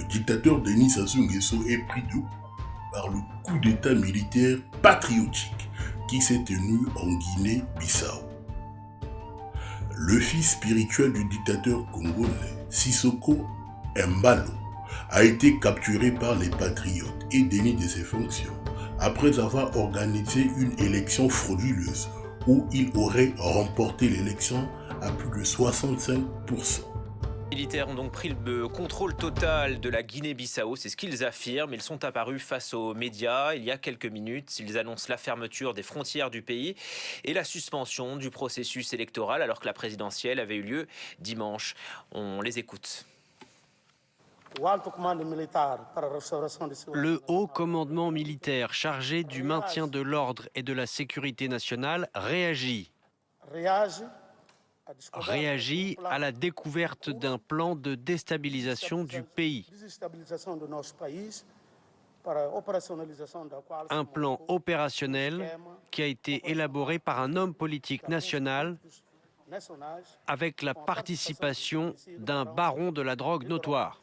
dictateur Denis Sassou Nguesso est pris de haut par le coup d'état militaire patriotique qui s'est tenu en Guinée-Bissau. Le fils spirituel du dictateur congolais, Sissoko Embalo, a été capturé par les patriotes et démis de ses fonctions après avoir organisé une élection frauduleuse où il aurait remporté l'élection à plus de 65%. Les militaires ont donc pris le contrôle total de la Guinée-Bissau, c'est ce qu'ils affirment. Ils sont apparus face aux médias il y a quelques minutes. Ils annoncent la fermeture des frontières du pays et la suspension du processus électoral alors que la présidentielle avait eu lieu dimanche. On les écoute. Le haut commandement militaire chargé du maintien de l'ordre et de la sécurité nationale réagit à la découverte d'un plan de déstabilisation du pays. Un plan opérationnel qui a été élaboré par un homme politique national avec la participation d'un baron de la drogue notoire.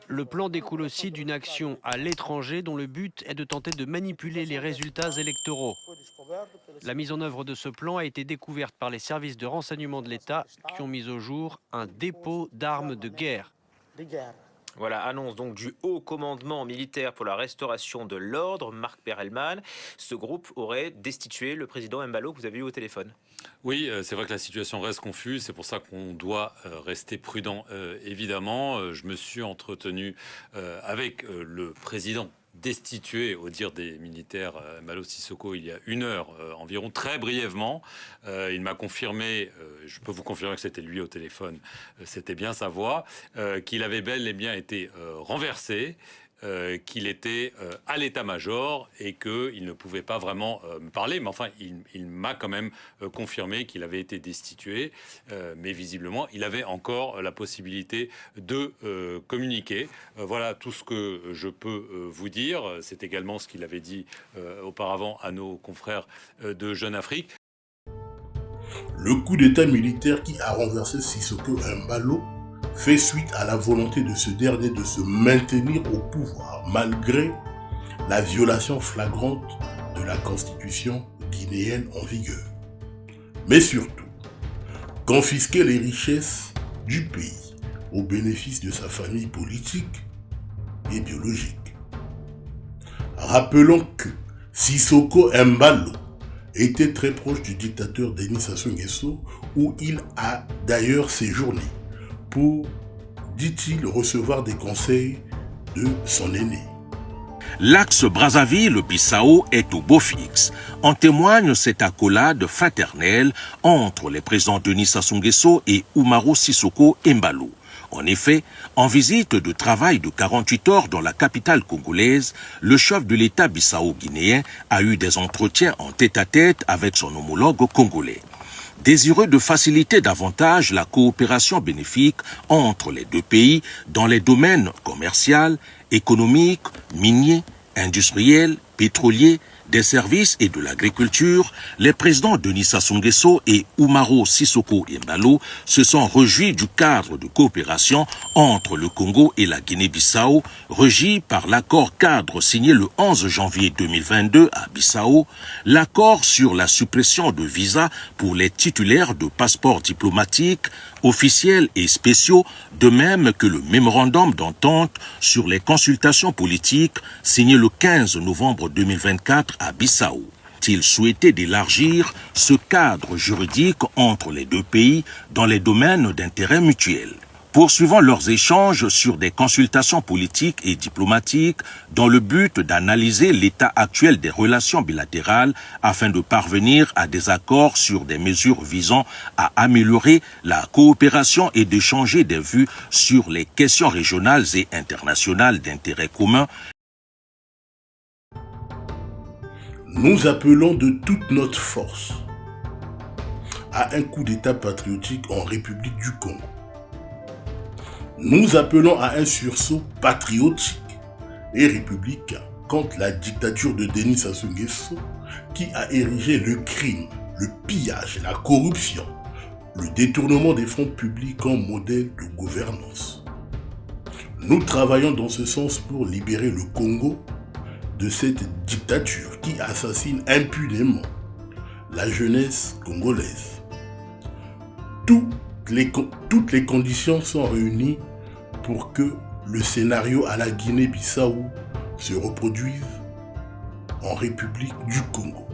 Le plan découle aussi d'une action à l'étranger dont le but est de tenter de manipuler les résultats électoraux. La mise en œuvre de ce plan a été découverte par les services de renseignement de l'État qui ont mis au jour un dépôt d'armes de guerre. Voilà, annonce donc du haut commandement militaire pour la restauration de l'ordre, Marc Perelman. Ce groupe aurait destitué le président Embalo que vous avez eu au téléphone. Oui, c'est vrai que la situation reste confuse, c'est pour ça qu'on doit rester prudent. Évidemment, je me suis entretenu avec le président destitué, au dire des militaires, Embalo Sissoko, il y a 1 heure environ, très brièvement. Il m'a confirmé, je peux vous confirmer que c'était lui au téléphone, c'était bien sa voix, qu'il avait bel et bien été renversé, qu'il était à l'état-major et qu'il ne pouvait pas vraiment me parler. Mais enfin, il m'a quand même confirmé qu'il avait été destitué. Mais visiblement, il avait encore la possibilité de communiquer. Voilà tout ce que je peux vous dire. C'est également ce qu'il avait dit auparavant à nos confrères de Jeune Afrique. Le coup d'état militaire qui a renversé Sissoko Embalo fait suite à la volonté de ce dernier de se maintenir au pouvoir malgré la violation flagrante de la constitution guinéenne en vigueur. Mais surtout, confisquer les richesses du pays au bénéfice de sa famille politique et biologique. Rappelons que Sissoko Embalo était très proche du dictateur Denis Sassou Nguesso où il a d'ailleurs séjourné pour, dit-il, recevoir des conseils de son aîné. L'axe Brazzaville-Bissau est au beau fixe. En témoigne cette accolade fraternelle entre les présidents Denis Sassou Nguesso et Umaro Sissoko Embalo. En effet, en visite de travail de 48 heures dans la capitale congolaise, le chef de l'État bissau-guinéen a eu des entretiens en tête-à-tête avec son homologue congolais. Désireux de faciliter davantage la coopération bénéfique entre les deux pays dans les domaines commercial, économique, minier, industriel, pétrolier, des services et de l'agriculture, les présidents Denis Sassou Nguesso et Umaro Sissoko Embalo se sont réjouis du cadre de coopération entre le Congo et la Guinée-Bissau, régi par l'accord cadre signé le 11 janvier 2022 à Bissau, l'accord sur la suppression de visas pour les titulaires de passeports diplomatiques, officiels et spéciaux, de même que le mémorandum d'entente sur les consultations politiques signé le 15 novembre 2024 à Bissau. Il souhaitait d'élargir ce cadre juridique entre les deux pays dans les domaines d'intérêt mutuel. Poursuivant leurs échanges sur des consultations politiques et diplomatiques dans le but d'analyser l'état actuel des relations bilatérales afin de parvenir à des accords sur des mesures visant à améliorer la coopération et d'échanger des vues sur les questions régionales et internationales d'intérêt commun. Nous appelons de toute notre force à un coup d'état patriotique en République du Congo. Nous appelons à un sursaut patriotique et républicain contre la dictature de Denis Sassou Nguesso qui a érigé le crime, le pillage et la corruption le détournement des fonds publics en modèle de gouvernance. Nous travaillons dans ce sens pour libérer le Congo de cette dictature qui assassine impunément la jeunesse congolaise. Toutes les conditions sont réunies pour que le scénario à la Guinée-Bissau se reproduise en République du Congo.